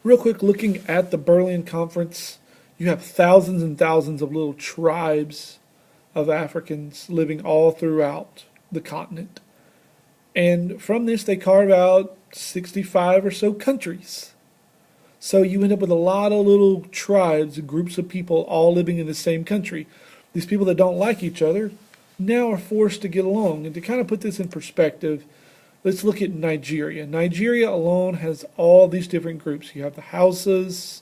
Real quick, looking at the Berlin Conference, you have thousands and thousands of little tribes of Africans living all throughout the continent. And from this, they carve out 65 or so countries. So you end up with a lot of little tribes, groups of people all living in the same country. These people that don't like each other now are forced to get along. And to kind of put this in perspective, let's look at Nigeria. Nigeria alone has all these different groups. You have the Hausas,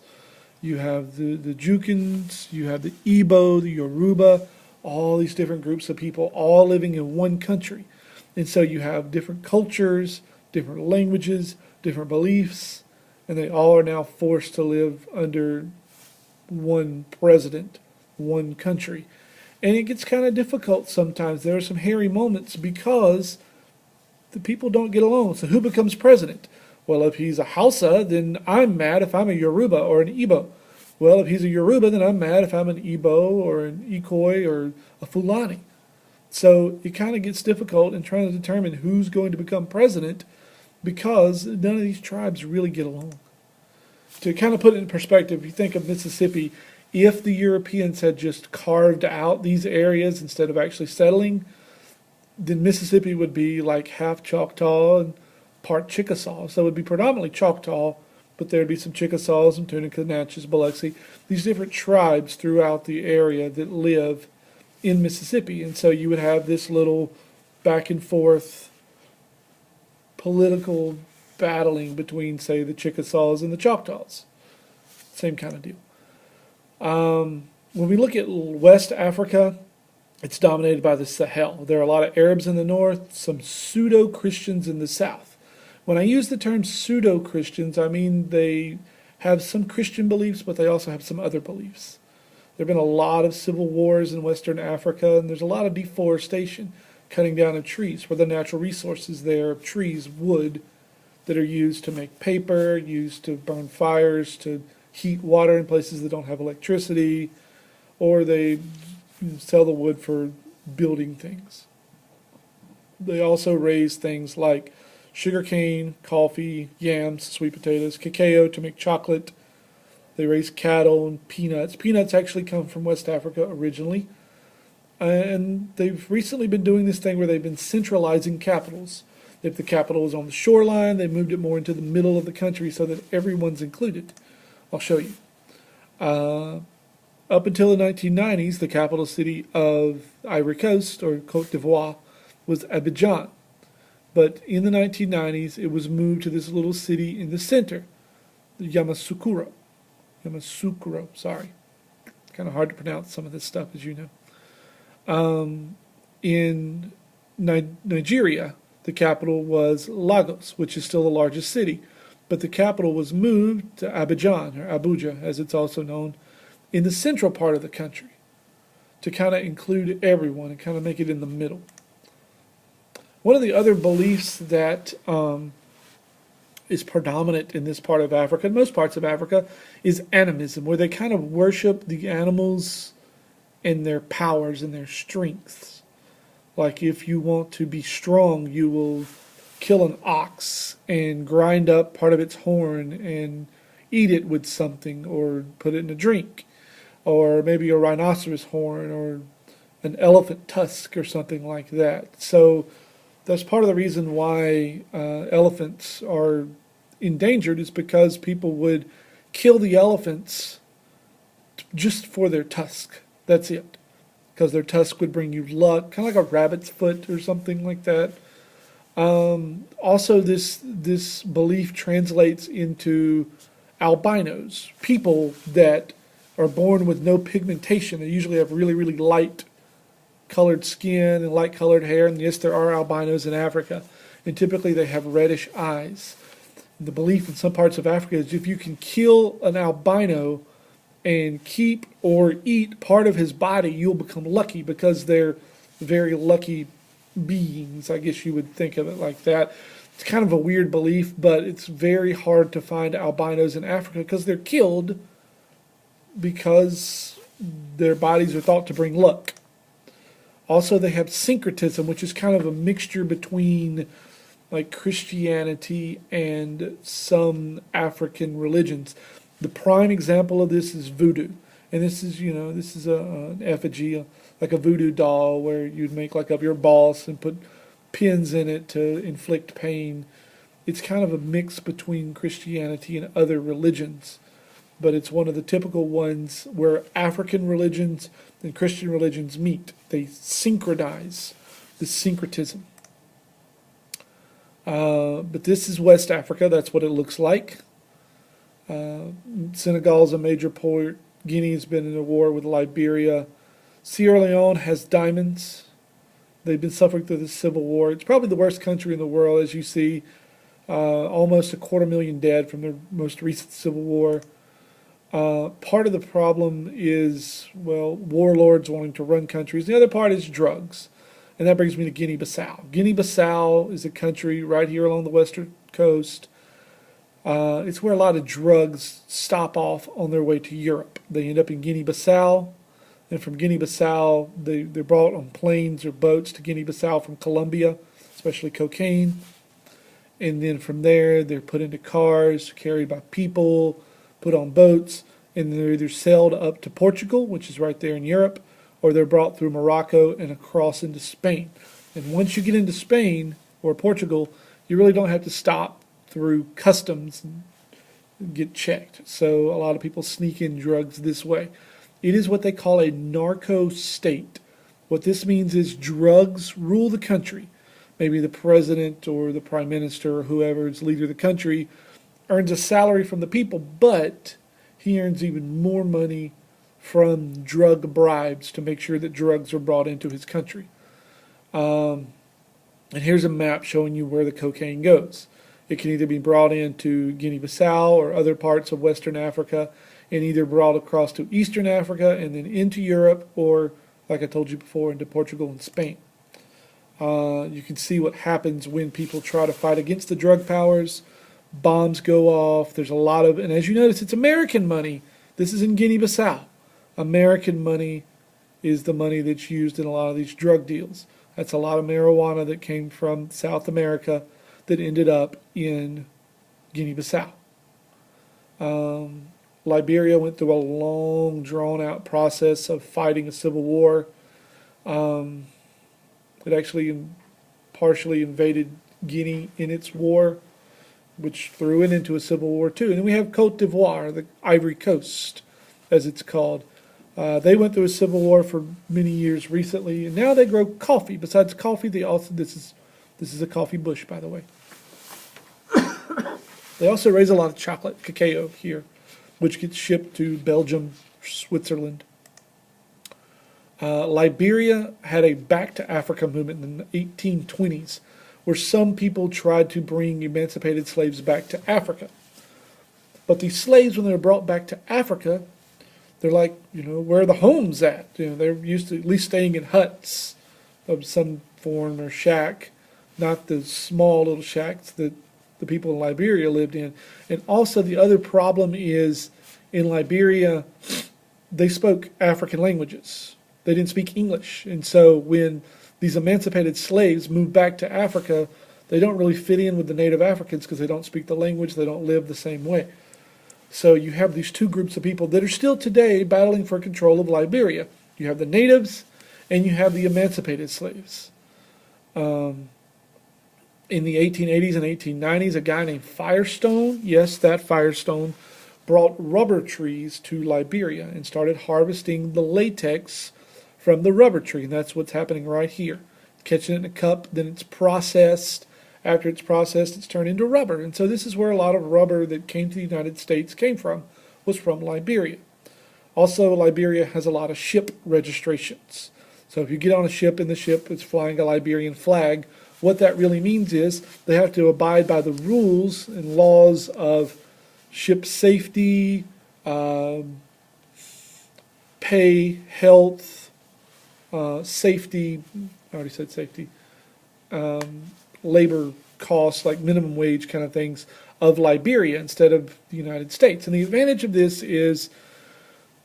you have the Jukins, you have the Igbo, the Yoruba, all these different groups of people all living in one country. And so you have different cultures, different languages, different beliefs, and they all are now forced to live under one president, one country. And it gets kind of difficult sometimes. There are some hairy moments because the people don't get along. So who becomes president? Well, if he's a Hausa, then I'm mad if I'm a Yoruba or an Igbo. Well, if he's a Yoruba, then I'm mad if I'm an Igbo or an Ikoi or a Fulani. So it kind of gets difficult in trying to determine who's going to become president because none of these tribes really get along. To kind of put it in perspective, if you think of Mississippi, if the Europeans had just carved out these areas instead of actually settling, then Mississippi would be like half Choctaw and part Chickasaw. So it would be predominantly Choctaw, but there'd be some Chickasaws, some Tunica, Natchez, Biloxi, these different tribes throughout the area that live in Mississippi. And so you would have this little back and forth political battling between, say, the Chickasaws and the Choctaws. Same kind of deal. When we look at West Africa, it's dominated by the Sahel. There are a lot of Arabs in the north, some pseudo-Christians in the south. When I use the term pseudo-Christians, I mean they have some Christian beliefs, but they also have some other beliefs. There have been a lot of civil wars in Western Africa, and there's a lot of deforestation, cutting down of trees, where the natural resources there of trees, wood, that are used to make paper, used to burn fires, to heat water in places that don't have electricity, or they sell the wood for building things. They also raise things like sugarcane, coffee, yams, sweet potatoes, cacao to make chocolate. They raise cattle and peanuts. Peanuts actually come from West Africa originally. And they've recently been doing this thing where they've been centralizing capitals. If the capital was on the shoreline, they moved it more into the middle of the country so that everyone's included. I'll show you. Up until the 1990s, the capital city of Ivory Coast, or Côte d'Ivoire, was Abidjan. But in the 1990s, it was moved to this little city in the center, Yamoussoukro. Yamoussoukro, sorry. Kind of hard to pronounce some of this stuff, as you know. In Nigeria, the capital was Lagos, which is still the largest city. But the capital was moved to Abidjan, or Abuja, as it's also known, in the central part of the country to kind of include everyone and kind of make it in the middle. One of the other beliefs that is predominant in this part of Africa, and most parts of Africa, is animism, where they kind of worship the animals and their powers and their strengths. Like if you want to be strong, you will kill an ox and grind up part of its horn and eat it with something or put it in a drink. Or maybe a rhinoceros horn or an elephant tusk or something like that. So that's part of the reason why elephants are endangered, is because people would kill the elephants just for their tusk. That's it. Because their tusk would bring you luck, kind of like a rabbit's foot or something like that. Also, this belief translates into albinos, people that are born with no pigmentation. They usually have really, really light colored skin and light colored hair. And yes, there are albinos in Africa. And typically they have reddish eyes. And the belief in some parts of Africa is if you can kill an albino and keep or eat part of his body, you'll become lucky, because they're very lucky beings. I guess you would think of it like that. It's kind of a weird belief, but it's very hard to find albinos in Africa because they're killed because their bodies are thought to bring luck. Also, they have syncretism, which is kind of a mixture between like Christianity and some African religions. The prime example of this is voodoo. And this is, this is an effigy, like a voodoo doll, where you'd make like of your boss and put pins in it to inflict pain. It's kind of a mix between Christianity and other religions, but it's one of the typical ones where African religions and Christian religions meet. They synchronize, the syncretism. But this is West Africa. That's what it looks like. Senegal is a major port. Guinea has been in a war with Liberia. Sierra Leone has diamonds. They've been suffering through the civil war. It's probably the worst country in the world, as you see. Almost 250,000 dead from their most recent civil war. Part of the problem is, well, warlords wanting to run countries. The other part is drugs. And that brings me to Guinea-Bissau. Guinea-Bissau is a country right here along the western coast. It's where a lot of drugs stop off on their way to Europe. They end up in Guinea-Bissau, and from Guinea-Bissau, they're brought on planes or boats to Guinea-Bissau from Colombia, especially cocaine. And then from there, they're put into cars, carried by people, put on boats, and they're either sailed up to Portugal, which is right there in Europe, or they're brought through Morocco and across into Spain. And once you get into Spain or Portugal, you really don't have to stop through customs and get checked. So a lot of people sneak in drugs this way. It is what they call a narco state. What this means is drugs rule the country. Maybe the president or the prime minister or whoever is leader of the country earns a salary from the people, but he earns even more money from drug bribes to make sure that drugs are brought into his country. And here's a map showing you where the cocaine goes. It can either be brought into Guinea-Bissau or other parts of Western Africa and either brought across to Eastern Africa and then into Europe or, like I told you before, into Portugal and Spain. You can see what happens when people try to fight against the drug powers. Bombs go off. There's a lot of, and as you notice, it's American money. This is in Guinea-Bissau. American money is the money that's used in a lot of these drug deals. That's a lot of marijuana that came from South America that ended up in Guinea-Bissau. Liberia went through a long, drawn-out process of fighting a civil war. It actually partially invaded Guinea in its war, which threw it into a civil war too. And then we have Cote d'Ivoire, the Ivory Coast, as it's called. They went through a civil war for many years recently, and now they grow coffee. Besides coffee, they also this is a coffee bush, by the way. They also raise a lot of chocolate, cacao here, which gets shipped to Belgium, Switzerland. Liberia had a Back to Africa movement in the 1820s, where some people tried to bring emancipated slaves back to Africa. But these slaves, when they were brought back to Africa, they're like, where are the homes at? They're used to at least staying in huts of some form or shack, not the small little shacks that the people in Liberia lived in. And also the other problem is in Liberia, they spoke African languages. They didn't speak English. And so when these emancipated slaves moved back to Africa, they don't really fit in with the native Africans because they don't speak the language, they don't live the same way. So you have these two groups of people that are still today battling for control of Liberia. You have the natives and you have the emancipated slaves. In the 1880s and 1890s, a guy named Firestone, yes, that Firestone, brought rubber trees to Liberia and started harvesting the latex from the rubber tree. And that's what's happening right here. Catching it in a cup, then it's processed. After it's processed, it's turned into rubber. And so this is where a lot of rubber that came to the United States came from, was from Liberia. Also, Liberia has a lot of ship registrations. So if you get on a ship and the ship is flying a Liberian flag, what that really means is they have to abide by the rules and laws of ship safety, pay, health, safety, I already said safety, labor costs, like minimum wage kind of things, of Liberia instead of the United States. And the advantage of this is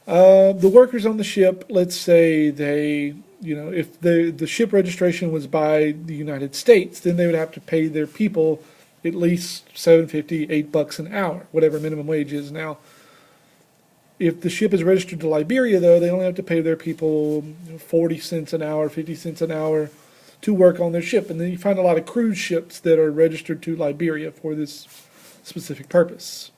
the workers on the ship, let's say they if the ship registration was by the United States, then they would have to pay their people at least $7.50, $8 an hour, whatever minimum wage is now. If the ship is registered to Liberia, though, they only have to pay their people 40 cents an hour, 50 cents an hour to work on their ship. And then you find a lot of cruise ships that are registered to Liberia for this specific purpose.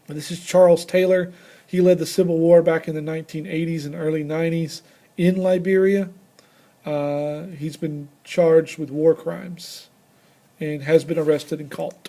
And this is Charles Taylor. He led the Civil War back in the 1980s and early 90s in Liberia. He's been charged with war crimes and has been arrested and caught.